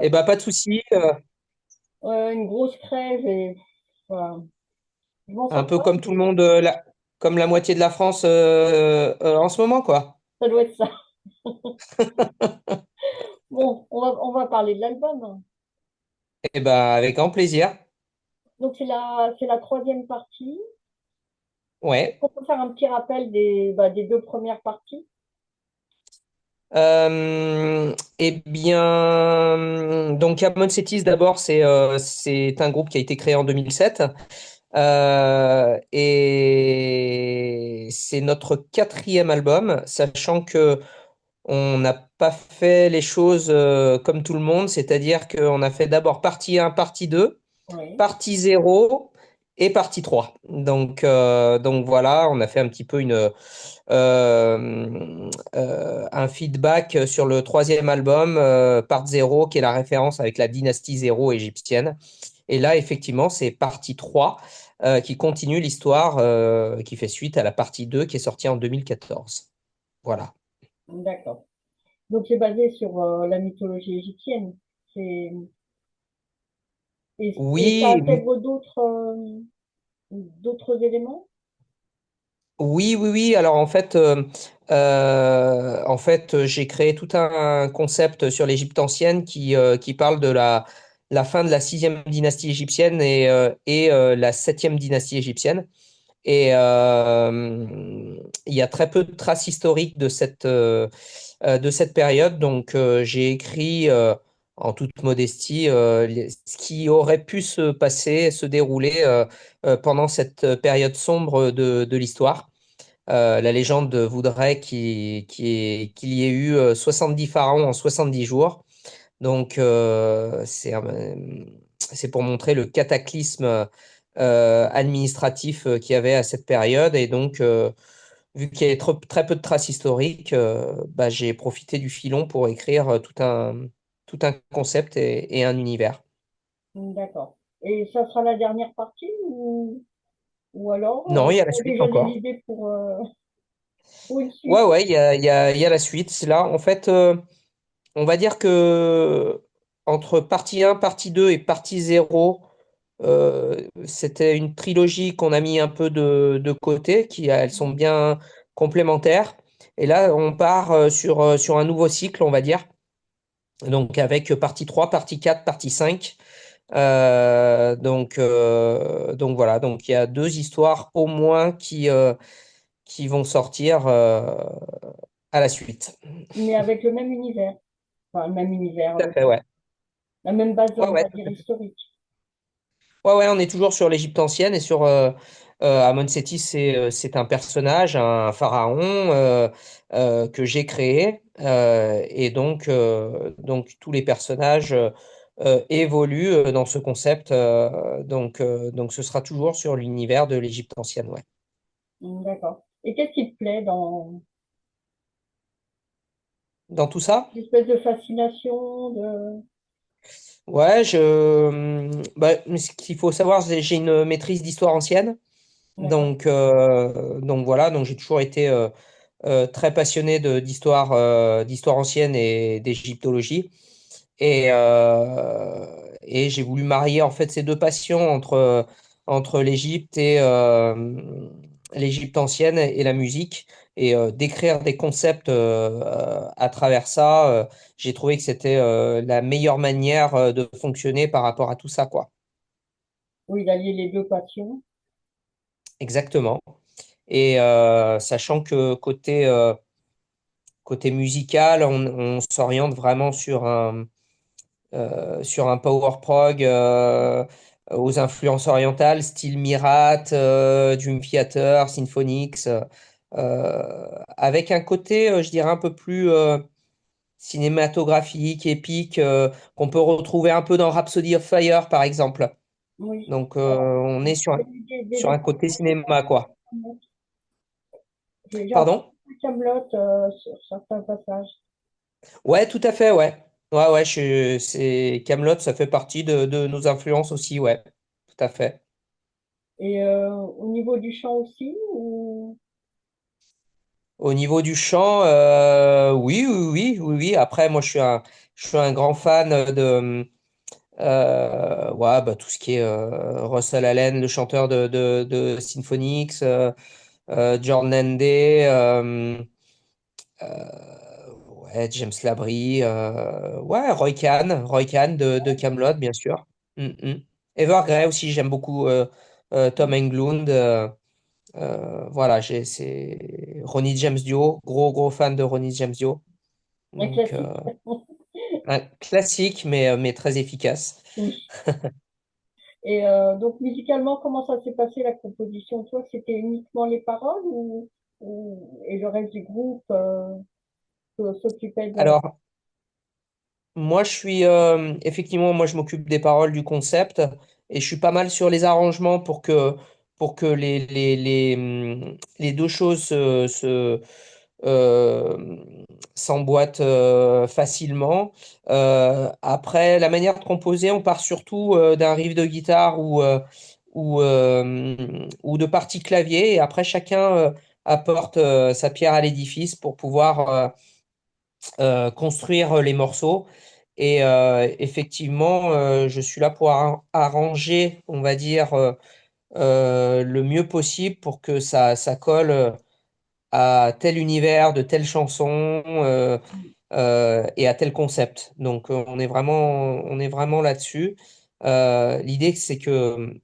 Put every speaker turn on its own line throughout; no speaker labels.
Eh ben, pas de souci.
Une grosse crève et voilà. Je m'en
Un
sors
peu
pas,
comme tout le
mais
monde, comme la moitié de la France en ce moment, quoi.
ça doit être ça. Bon, on va parler de l'album.
Eh ben, avec grand plaisir.
Donc c'est la troisième partie.
Ouais.
On peut faire un petit rappel des deux premières parties.
Eh bien, donc Amon Cetis, d'abord, c'est un groupe qui a été créé en 2007. Et c'est notre quatrième album, sachant que on n'a pas fait les choses comme tout le monde, c'est-à-dire qu'on a fait d'abord partie 1, partie 2,
Oui,
partie 0 et partie 3. Donc voilà, on a fait un petit peu un feedback sur le troisième album, part 0, qui est la référence avec la dynastie 0 égyptienne. Et là, effectivement, c'est partie 3 qui continue l'histoire, qui fait suite à la partie 2 qui est sortie en 2014. Voilà.
d'accord. Donc c'est basé sur la mythologie égyptienne. C'est, et ça
Oui,
intègre d'autres éléments?
oui, oui, oui. Alors en fait, j'ai créé tout un concept sur l'Égypte ancienne qui parle de la fin de la sixième dynastie égyptienne et la septième dynastie égyptienne. Et il y a très peu de traces historiques de cette période. Donc, j'ai écrit en toute modestie ce qui aurait pu se passer, se dérouler pendant cette période sombre de l'histoire. La légende voudrait qu'il y ait eu 70 pharaons en 70 jours. Donc, c'est pour montrer le cataclysme administratif qu'il y avait à cette période. Et donc, vu qu'il y avait très peu de traces historiques, bah, j'ai profité du filon pour écrire tout un concept et un univers.
D'accord. Et ça sera la dernière partie ou alors
Non, il y a la
tu as
suite
déjà des
encore.
idées pour une
Ouais,
suite?
ouais, il y a la suite. Là, en fait, on va dire que entre partie 1, partie 2 et partie 0, c'était une trilogie qu'on a mis un peu de côté, elles sont bien complémentaires. Et là, on part sur un nouveau cycle, on va dire. Donc, avec partie 3, partie 4, partie 5. Donc voilà, donc il y a deux histoires au moins qui vont sortir à la suite.
Mais avec le même univers. Enfin, le même univers,
Tout à fait, ouais.
la même base,
Ouais,
on
ouais,
va dire, historique.
ouais, ouais, on est toujours sur l'Égypte ancienne et sur Amon-Séti, c'est un personnage, un pharaon que j'ai créé. Donc tous les personnages évoluent dans ce concept. Donc ce sera toujours sur l'univers de l'Égypte ancienne, ouais.
D'accord. Et qu'est-ce qui te plaît dans
Dans tout ça?
l'espèce de fascination de...
Ouais, bah, ce qu'il faut savoir, c'est que j'ai une maîtrise d'histoire ancienne.
D'accord.
Donc voilà, donc j'ai toujours été très passionné d'histoire ancienne et d'égyptologie. Et j'ai voulu marier en fait ces deux passions entre l'Égypte et l'Égypte ancienne et la musique et d'écrire des concepts à travers ça. J'ai trouvé que c'était la meilleure manière de fonctionner par rapport à tout ça, quoi.
Oui, d'allier les deux passions.
Exactement. Et sachant que côté musical, on s'oriente vraiment sur un power prog aux influences orientales, style Mirat, Dream Theater, Symphonix, avec un côté, je dirais, un peu plus cinématographique, épique, qu'on peut retrouver un peu dans Rhapsody of Fire, par exemple.
Oui.
Donc,
Alors,
on est
des
sur un côté
exemples
cinéma, quoi.
j'ai entendu
Pardon?
Camelot sur certains passages.
Ouais, tout à fait, ouais. Ouais, ouais, c'est Camelot, ça fait partie de nos influences aussi, ouais. Tout à fait.
Et au niveau du chant aussi, ou...
Au niveau du chant, oui, oui, oui, oui, oui. Après, moi, je suis un grand fan de ouais, bah, tout ce qui est Russell Allen, le chanteur de Symphonix, Jordan Day, ouais, James Labrie, ouais, Roy Khan de Camelot, bien sûr. Mm, mm. Evergrey aussi, j'aime beaucoup Tom Englund. Voilà, c'est Ronnie James Dio, gros fan de Ronnie James Dio.
Un
Donc,
classique.
un classique, mais très efficace.
Oui. Et donc musicalement, comment ça s'est passé la composition? Toi, c'était uniquement les paroles et le reste du groupe s'occupait de...
Alors, moi, je suis effectivement, moi, je m'occupe des paroles, du concept, et je suis pas mal sur les arrangements pour que les deux choses euh, s'emboîtent facilement. Après, la manière de composer, on part surtout d'un riff de guitare ou de parties clavier, et après, chacun apporte sa pierre à l'édifice pour pouvoir construire les morceaux. Et effectivement, je suis là pour arranger, on va dire, le mieux possible pour que ça colle à tel univers, de telle chanson et à tel concept. Donc, on est vraiment là-dessus. L'idée, c'est que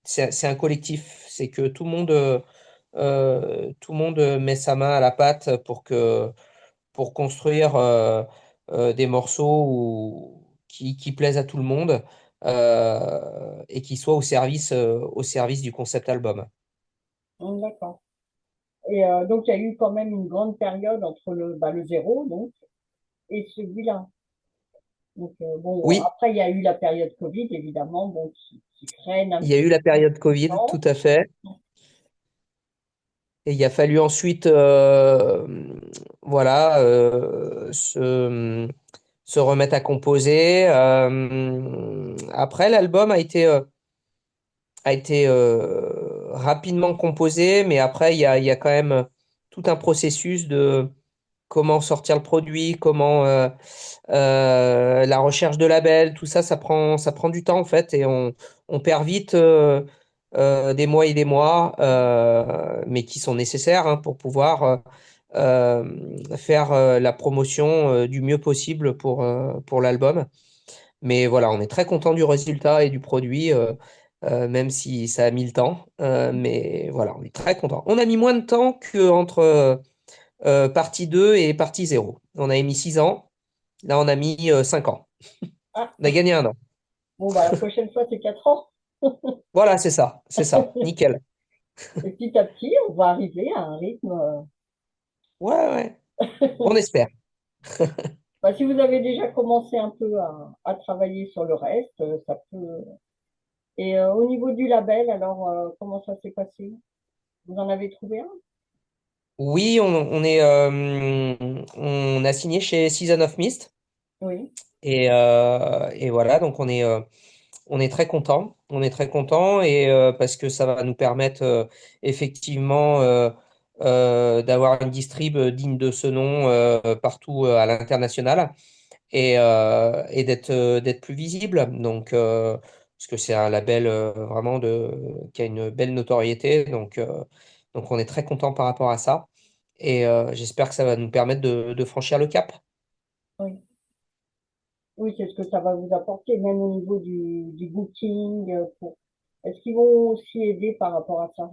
c'est un collectif, c'est que tout le monde met sa main à la pâte pour construire des morceaux qui plaisent à tout le monde et qui soient au service du concept album.
D'accord. Et donc, il y a eu quand même une grande période entre le zéro, donc, et celui-là. Donc, bon,
Oui,
après, il y a eu la période Covid, évidemment, bon, qui freine un
il y a
petit
eu la
peu
période Covid, tout
temps.
à fait. Et il a fallu ensuite voilà, se remettre à composer. Après, l'album a été rapidement composé, mais après, il y a quand même tout un processus de comment sortir le produit, comment la recherche de label, tout ça, ça prend du temps en fait, et on perd vite des mois et des mois, mais qui sont nécessaires hein, pour pouvoir faire la promotion du mieux possible pour l'album. Mais voilà, on est très content du résultat et du produit, même si ça a mis le temps. Mais voilà, on est très content. On a mis moins de temps qu'entre partie 2 et partie zéro. On a mis 6 ans. Là, on a mis 5 ans.
Ah,
On a gagné un an.
bon, bah, la prochaine fois, c'est 4 ans.
Voilà, c'est ça. C'est ça. Nickel.
Et petit à petit, on va arriver à un rythme.
Ouais, ouais. On espère.
Bah, si vous avez déjà commencé un peu à travailler sur le reste, ça peut. Et au niveau du label, alors, comment ça s'est passé? Vous en avez trouvé un?
Oui, on a signé chez Season of Mist.
Oui,
Et voilà, donc on est très content. On est très content et parce que ça va nous permettre effectivement d'avoir une distrib digne de ce nom partout à l'international et d'être plus visible. Donc, parce que c'est un label vraiment qui a une belle notoriété. Donc on est très content par rapport à ça. Et j'espère que ça va nous permettre de franchir le cap.
oui. Oui, c'est ce que ça va vous apporter, même au niveau du booking. Est-ce qu'ils vont aussi aider par rapport à ça?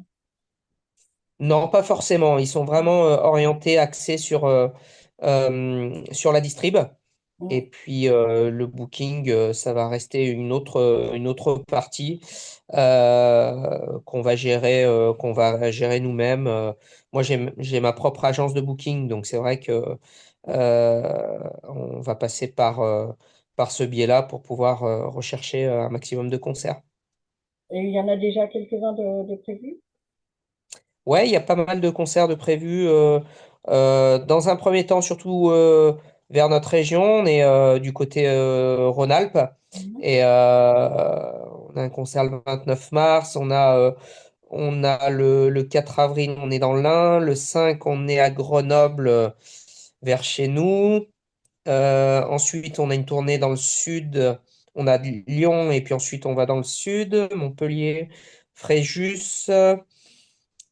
Non, pas forcément. Ils sont vraiment orientés, axés sur la distrib. Et
Mm.
puis le booking, ça va rester une autre partie qu'on va gérer nous-mêmes. Moi, j'ai ma propre agence de booking, donc c'est vrai que on va passer par ce biais-là pour pouvoir rechercher un maximum de concerts.
Et il y en a déjà quelques-uns de prévus?
Ouais, il y a pas mal de concerts de prévus. Dans un premier temps, surtout vers notre région, on est du côté Rhône-Alpes.
Mhm.
Et on a un concert le 29 mars. on a le 4 avril, on est dans l'Ain. Le 5, on est à Grenoble, vers chez nous. Ensuite, on a une tournée dans le sud. On a Lyon et puis ensuite on va dans le sud, Montpellier, Fréjus.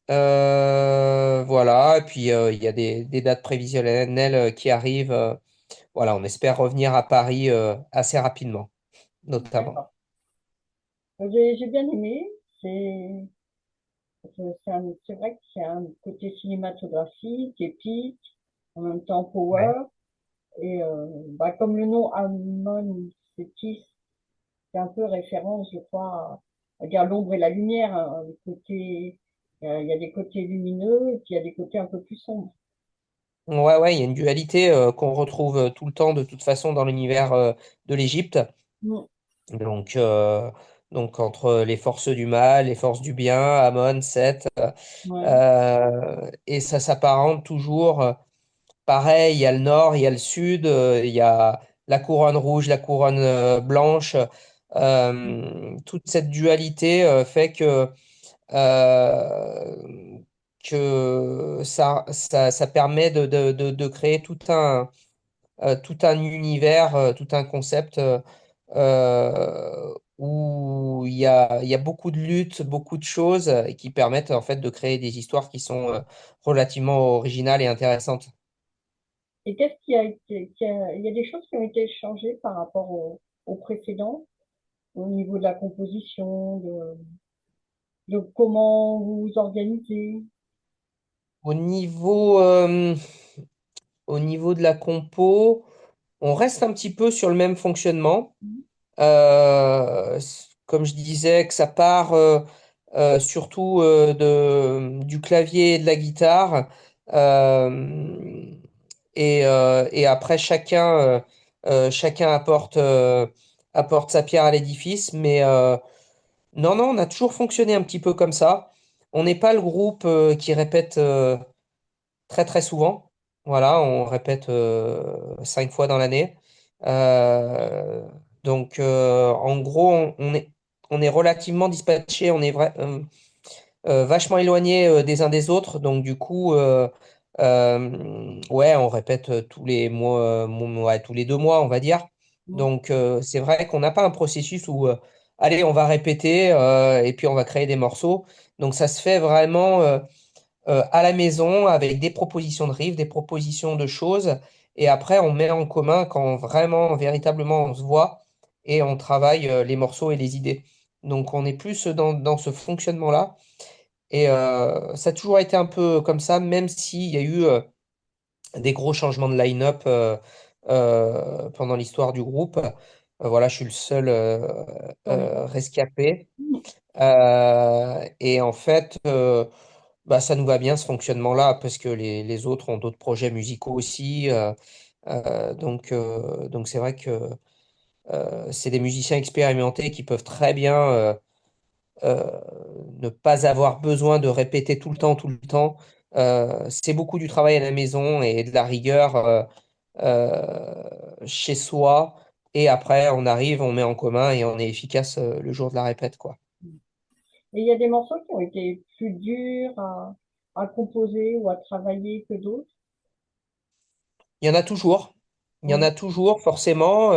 Voilà, et puis il y a des dates prévisionnelles qui arrivent. Voilà, on espère revenir à Paris assez rapidement, notamment.
D'accord. J'ai bien aimé. C'est c'est vrai que c'est un côté cinématographique, épique, en même temps
Ouais.
power. Et bah, comme le nom Amon Sétis, c'est un peu référence, je crois, à dire l'ombre et la lumière, hein, le côté, il y a des côtés lumineux et puis il y a des côtés un peu plus sombres.
Ouais, ouais, il y a une dualité qu'on retrouve tout le temps de toute façon dans l'univers de l'Égypte.
Mm.
Donc, donc entre les forces du mal, les forces du bien, Amon, Seth,
Ouais.
et ça s'apparente toujours. Pareil, il y a le nord, il y a le sud, il y a la couronne rouge, la couronne blanche. Toute cette dualité fait que ça permet de créer tout un univers, tout un concept où il y a beaucoup de luttes, beaucoup de choses et qui permettent en fait de créer des histoires qui sont relativement originales et intéressantes.
Et qu'est-ce qui a été, il y a des choses qui ont été changées par rapport au précédent, au niveau de la composition, de comment vous vous organisez.
Au niveau, euh, au niveau de la compo, on reste un petit peu sur le même fonctionnement. Comme je disais, que ça part surtout du clavier et de la guitare. Euh, et après, chacun apporte sa pierre à l'édifice. Mais non, non, on a toujours fonctionné un petit peu comme ça. On n'est pas le groupe qui répète très très souvent. Voilà, on répète 5 fois dans l'année. Euh, donc en gros, on est relativement dispatché, on est vachement éloigné des uns des autres. Donc du coup, ouais, on répète tous les mois, ouais, tous les 2 mois, on va dire.
Mm.
Donc c'est vrai qu'on n'a pas un processus où, allez, on va répéter et puis on va créer des morceaux. Donc ça se fait vraiment à la maison avec des propositions de riffs, des propositions de choses. Et après, on met en commun quand vraiment, véritablement, on se voit et on travaille les morceaux et les idées. Donc, on est plus dans ce fonctionnement-là. Et ça a toujours été un peu comme ça, même s'il y a eu des gros changements de line-up pendant l'histoire du groupe. Voilà, je suis le seul
Survivant.
rescapé. Et en fait, bah, ça nous va bien ce fonctionnement-là parce que les autres ont d'autres projets musicaux aussi. Donc c'est vrai que c'est des musiciens expérimentés qui peuvent très bien euh, ne pas avoir besoin de répéter tout le temps, tout le temps. C'est beaucoup du travail à la maison et de la rigueur euh, chez soi. Et après, on arrive, on met en commun et on est efficace le jour de la répète, quoi.
Et il y a des morceaux qui ont été plus durs à composer ou à travailler que d'autres.
Il y en a toujours. Il y en
Ouais.
a toujours, forcément.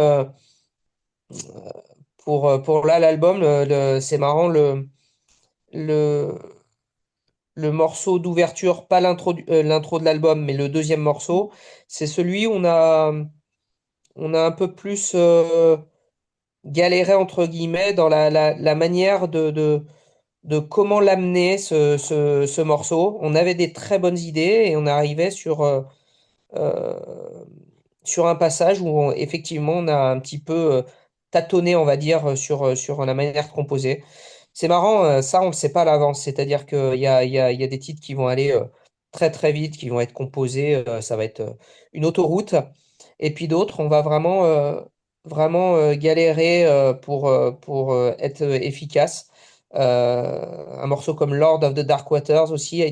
Pour là, l'album, c'est marrant, le, le morceau d'ouverture, pas l'intro de l'album, mais le deuxième morceau, c'est celui où on a un peu plus galéré, entre guillemets, dans la manière de comment l'amener, ce morceau. On avait des très bonnes idées et on arrivait euh, sur un passage où effectivement on a un petit peu tâtonné, on va dire, sur la manière de composer. C'est marrant, ça on le sait pas à l'avance, c'est-à-dire qu'il y a des titres qui vont aller très très vite, qui vont être composés, ça va être une autoroute, et puis d'autres, on va vraiment galérer pour être efficace. Un morceau comme Lord of the Dark Waters aussi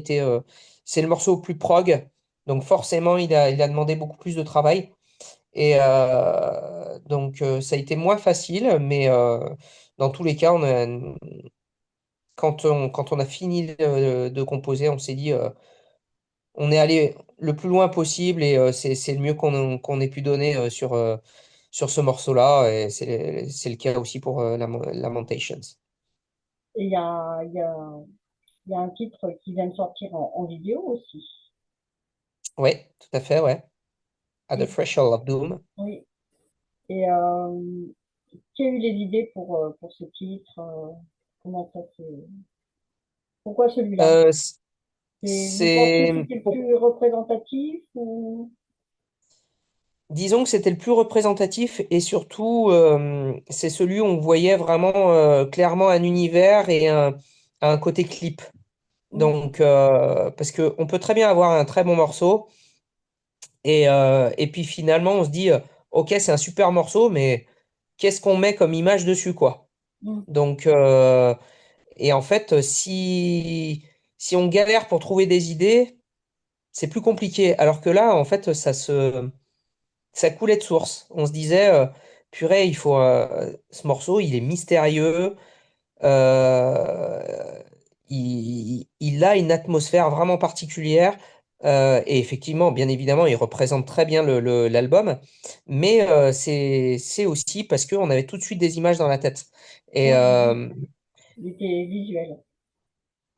c'est le morceau le plus prog, donc forcément, il a demandé beaucoup plus de travail. Et donc, ça a été moins facile, mais dans tous les cas, quand on a fini de composer, on s'est dit, on est allé le plus loin possible et c'est le mieux qu'on ait pu donner sur ce morceau-là. Et c'est le cas aussi pour Lamentations.
Et il y a un titre qui vient de sortir en vidéo aussi.
Oui, tout à fait, ouais. At the
Et,
Threshold of Doom.
oui. Et qui a eu les idées pour ce titre? Comment ça s'est... Pourquoi celui-là?
Euh,
Vous pensiez que
c'est,
c'était le plus représentatif ou...
disons que c'était le plus représentatif et surtout, c'est celui où on voyait vraiment clairement un univers et un côté clip.
Mm,
Donc, parce qu'on peut très bien avoir un très bon morceau et puis finalement on se dit, ok, c'est un super morceau, mais qu'est-ce qu'on met comme image dessus, quoi?
mm,
Donc, et en fait, si on galère pour trouver des idées, c'est plus compliqué. Alors que là, en fait, ça coulait de source. On se disait, purée, ce morceau, il est mystérieux. euh, il a une atmosphère vraiment particulière. Et effectivement, bien évidemment, il représente très bien l'album. Mais c'est aussi parce qu'on avait tout de suite des images dans la tête. Et,
mm. Il était visuel.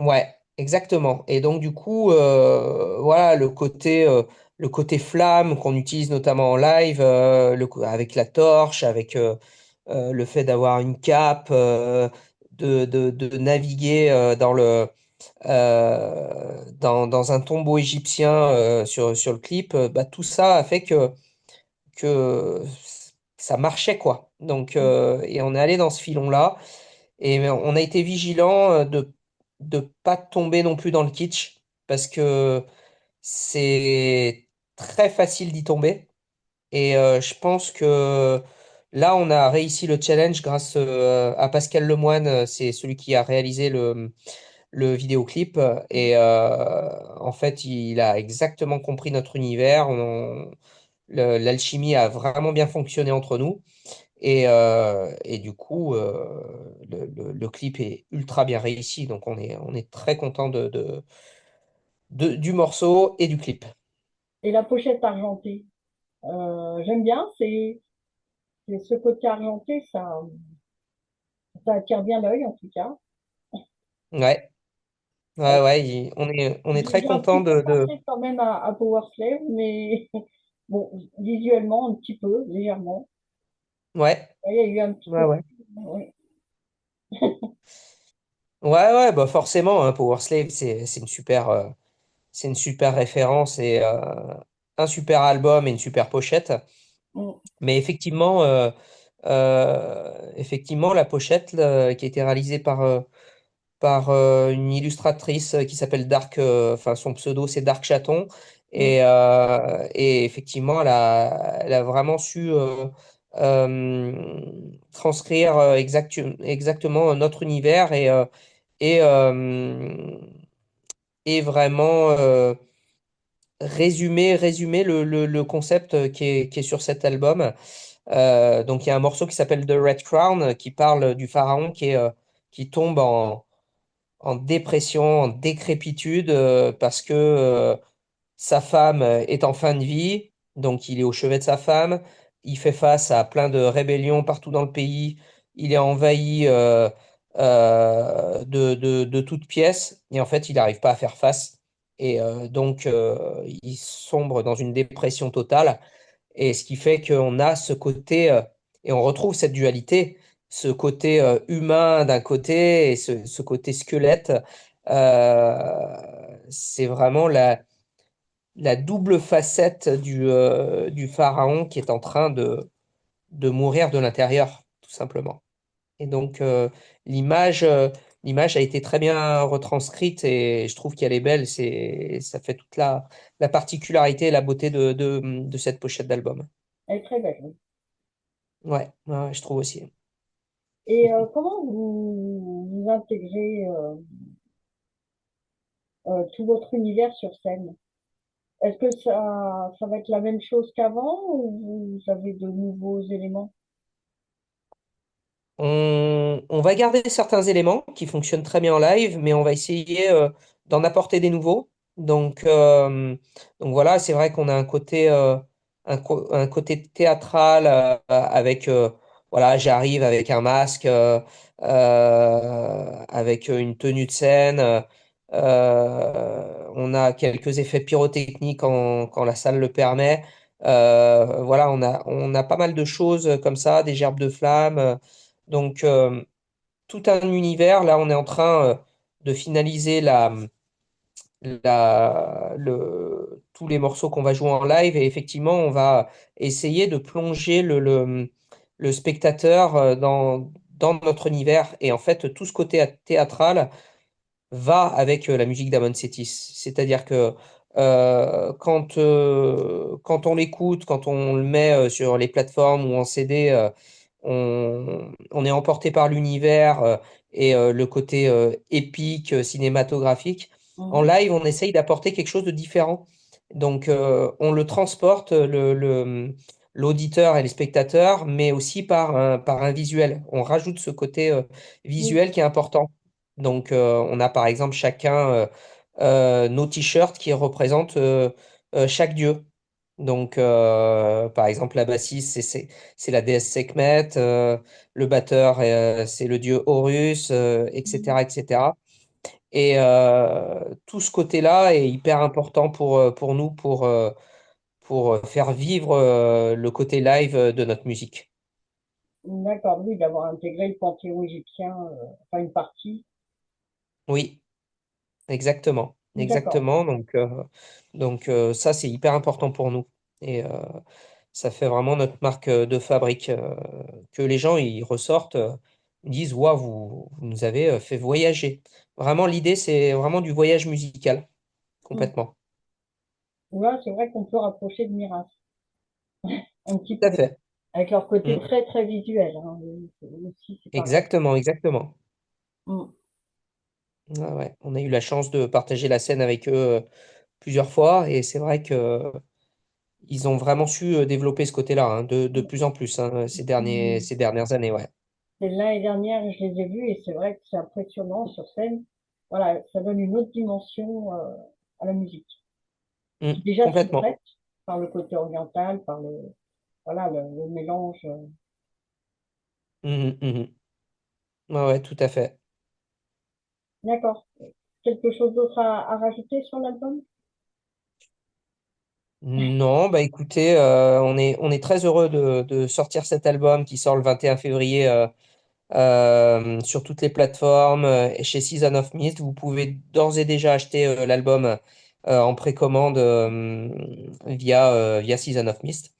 ouais, exactement. Et donc du coup, voilà, le côté flamme qu'on utilise notamment en live, avec la torche, avec le fait d'avoir une cape, de naviguer dans un tombeau égyptien sur le clip, bah, tout ça a fait que ça marchait, quoi. Donc,
Mm,
et on est allé dans ce filon-là. Et on a été vigilant de pas tomber non plus dans le kitsch parce que c'est très facile d'y tomber. Et je pense que là, on a réussi le challenge grâce à Pascal Lemoine. C'est celui qui a réalisé le vidéoclip. Et en fait, il a exactement compris notre univers. L'alchimie a vraiment bien fonctionné entre nous. Et du coup, le clip est ultra bien réussi. Donc, on est très content du morceau et du clip.
et la pochette argentée. J'aime bien, c'est ce côté argenté, ça attire bien l'œil en tout cas.
Ouais,
Euh,
ouais, ouais. On est très
j'ai un
content
petit peu
de.
pensé quand même à Power Slave, mais bon, visuellement un petit peu, légèrement.
Ouais,
Il y a eu un petit
ouais,
peu.
ouais.
Oui.
Ouais, ouais, bah forcément, hein, Power Slave, c'est une super référence et un super album et une super pochette.
Mm,
Mais effectivement, la pochette là, qui a été réalisée par une illustratrice qui s'appelle Dark, enfin son pseudo c'est Dark Chaton,
mm.
et effectivement elle a vraiment su transcrire exactement notre univers et, euh, et vraiment résumer le concept qui est sur cet album. Donc il y a un morceau qui s'appelle The Red Crown qui parle du pharaon qui tombe en dépression, en décrépitude, parce que sa femme est en fin de vie, donc il est au chevet de sa femme, il fait face à plein de rébellions partout dans le pays, il est envahi de toutes pièces, et en fait il n'arrive pas à faire face, et donc il sombre dans une dépression totale. Et ce qui fait qu'on a ce côté, et on retrouve cette dualité, ce côté humain d'un côté et ce côté squelette. C'est vraiment la double facette du pharaon qui est en train de mourir de l'intérieur, tout simplement. Et donc, l'image a été très bien retranscrite et je trouve qu'elle est belle. Ça fait toute la particularité et la beauté de cette pochette d'album.
Elle est très belle. Oui.
Ouais, ouais, ouais, je trouve aussi.
Et comment vous intégrez tout votre univers sur scène? Est-ce que ça va être la même chose qu'avant ou vous avez de nouveaux éléments?
on va garder certains éléments qui fonctionnent très bien en live, mais on va essayer d'en apporter des nouveaux. Donc voilà, c'est vrai qu'on a un côté théâtral avec, voilà, j'arrive avec un masque, avec une tenue de scène. On a quelques effets pyrotechniques quand la salle le permet. Voilà, on a pas mal de choses comme ça, des gerbes de flammes. Donc, tout un univers. Là, on est en train de finaliser tous les morceaux qu'on va jouer en live. Et effectivement, on va essayer de plonger le spectateur dans notre univers. Et en fait, tout ce côté théâtral va avec la musique d'Amon Setis. C'est-à-dire que quand on l'écoute, quand on le met sur les plateformes ou en CD, on est emporté par l'univers et le côté épique, cinématographique. En
Mhm.
live, on essaye d'apporter quelque chose de différent. Donc, on le transporte, l'auditeur et les spectateurs, mais aussi par un visuel. On rajoute ce côté
Oui,
visuel qui est important. Donc, on a par exemple chacun nos t-shirts qui représentent chaque dieu. Donc, par exemple, la bassiste, c'est la déesse Sekhmet, le batteur, c'est le dieu Horus, etc., etc. Et cetera. Et tout ce côté-là est hyper important pour nous, pour faire vivre le côté live de notre musique.
d'accord, oui, d'avoir intégré le panthéon égyptien, enfin une partie.
Oui, exactement.
D'accord.
Exactement. Donc, ça, c'est hyper important pour nous. Et ça fait vraiment notre marque de fabrique. Que les gens, ils ressortent, ils disent, waouh, vous nous avez fait voyager. Vraiment, l'idée, c'est vraiment du voyage musical,
Mm.
complètement.
Là, c'est vrai qu'on peut rapprocher de Miras, un petit
Tout à
peu,
fait.
avec leur côté
Mm.
très, très visuel, hein. Aussi, c'est pareil.
Exactement, exactement.
Mm.
Ouais, ouais. On a eu la chance de partager la scène avec eux plusieurs fois et c'est vrai que ils ont vraiment su développer ce côté-là hein, de plus en plus hein,
Mm.
ces dernières années, ouais.
Et l'année dernière, je les ai vus et c'est vrai que c'est impressionnant sur scène. Voilà, ça donne une autre dimension à la musique,
Mm.
qui déjà s'y
Complètement.
prête par le côté oriental, par voilà, le mélange.
Mhm, mhm. Ouais, ouais, tout à fait.
D'accord. Quelque chose d'autre à rajouter sur l'album?
Non, bah écoutez, on est très heureux de sortir cet album qui sort le 21 février sur toutes les plateformes et chez Season of Mist. Vous pouvez d'ores et déjà acheter l'album en précommande via Season of Mist.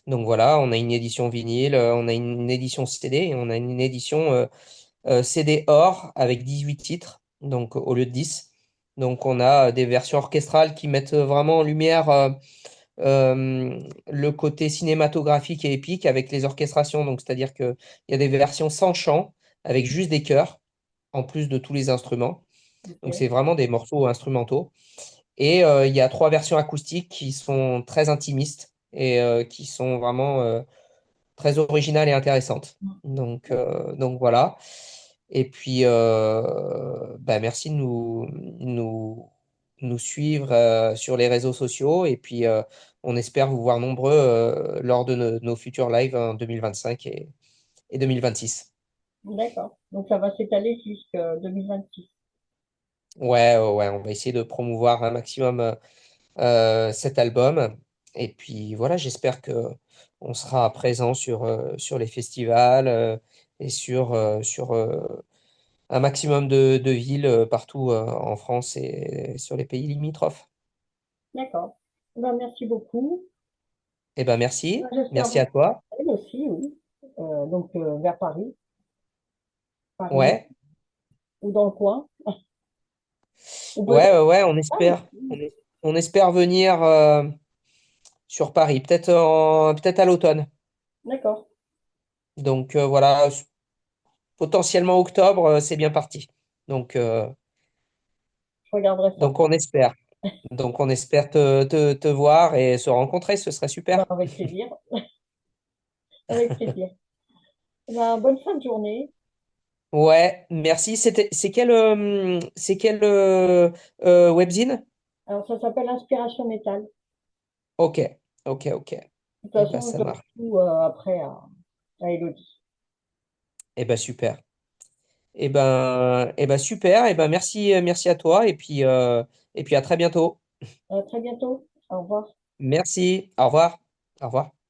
Donc voilà, on a une édition vinyle, on a une édition CD et on a une édition CD or avec 18 titres, donc au lieu de 10. Donc on a des versions orchestrales qui mettent vraiment en lumière le côté cinématographique et épique avec les orchestrations. Donc, c'est-à-dire qu'il y a des versions sans chant, avec juste des chœurs, en plus de tous les instruments. Donc,
Ok.
c'est vraiment des morceaux instrumentaux. Et il y a trois versions acoustiques qui sont très intimistes et qui sont vraiment très originales et intéressantes. Donc voilà. Et puis, bah, merci de nous suivre sur les réseaux sociaux. Et puis, on espère vous voir nombreux lors de nos futurs lives en 2025 et 2026.
D'accord. Donc ça va s'étaler jusqu'à 2026.
Ouais, ouais, ouais, on va essayer de promouvoir un maximum cet album. Et puis voilà, j'espère que on sera présent sur les festivals et sur un maximum de villes partout en France et sur les pays limitrophes.
D'accord. Ben, merci beaucoup.
Eh ben
Ben,
merci,
j'espère
merci
vous
à toi.
retrouver aussi, oui. Donc vers Paris, Paris
Ouais,
ou dans le coin, ou
ouais,
peut-être
ouais, ouais,
pas aussi.
on espère venir sur Paris, peut-être à l'automne.
D'accord.
Donc voilà, potentiellement octobre, c'est bien parti. Donc, euh,
Je regarderai ça.
donc on espère. Donc on espère te voir et se rencontrer, ce serait
Ben,
super.
avec plaisir. Avec plaisir. Ben, bonne fin de journée.
Ouais, merci. C'est quel webzine?
Alors, ça s'appelle Inspiration Métal.
Ok, ok, ok.
De toute
Eh ben,
façon,
ça
je
marche.
donne tout après à Elodie.
Eh ben, super. Eh ben, super. Eh ben, merci à toi. Et puis à très bientôt.
À très bientôt. Au revoir.
Merci. Au revoir. Au revoir.